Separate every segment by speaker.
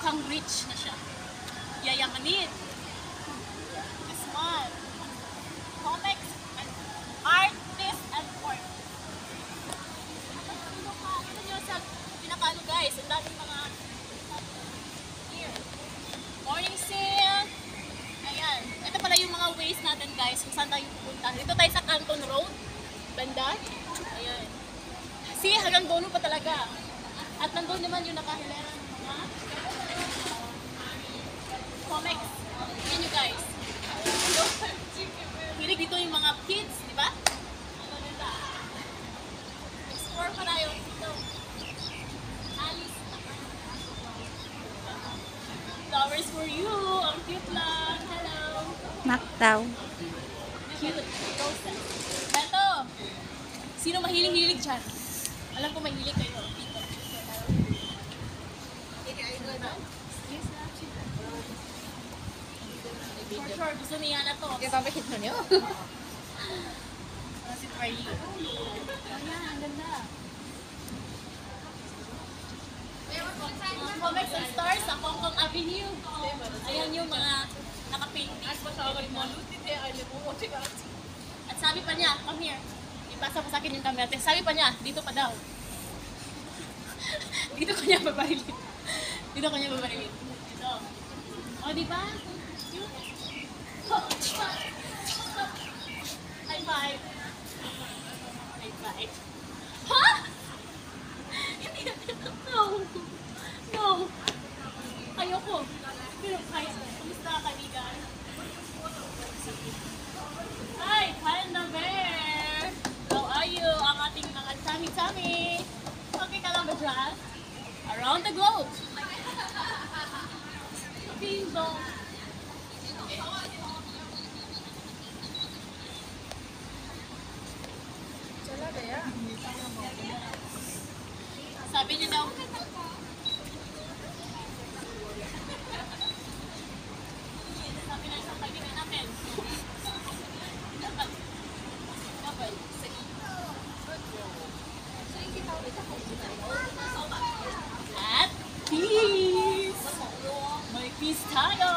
Speaker 1: mukhang rich na siya. Yayamanin. This one. Comics and artist and form. Ito nyo sa pinakano guys. Ang daming mga here. Morning sale. Ayan. Ito pala yung mga ways natin guys kung saan tayo pupunta. Dito tayo sa Canton Road. Banda. Ayan. See, hanggang dulo pa talaga. At nandun naman yung nakahilan. Comics. Yan nyo guys. Hilig dito yung mga kids, di ba? Explore pa tayo dito. Alice. Flowers for you. Ang cute lang. Hello.
Speaker 2: Mactaw.
Speaker 1: Cute. Roses. Ito. Sino mahilig-hilig dyan? Alam ko mahilig kayo. Dito. For sure, gusto niya na to.
Speaker 2: Ipapakit mo niyo.
Speaker 1: Si Triley. Ayan, ang ganda. Comics and Stars sa Hong Kong Avenue. Ayan yung mga nakapainting. At sabi pa niya, come here. Ipasa mo sa akin yung camera. Sabi pa niya, dito pa daw. Dito ko niya babarilin. Dito ko niya babarilin. Dito. O, di ba? High five. High five. Ha? No. No. Ayoko. Pero kaya. Kumusta ka, kaibigan? Hi, Panda Bear. How are you? Ang ating mga tummy-tummy. Okay ka lang ba dyan? Around the globe. Ding dong. Sabi niya daw, sabi na isang kaibigan natin. Dapat. At peace! May peace tayo!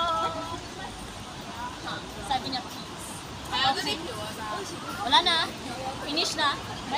Speaker 1: Sabi niya peace. Wala na. Finish na.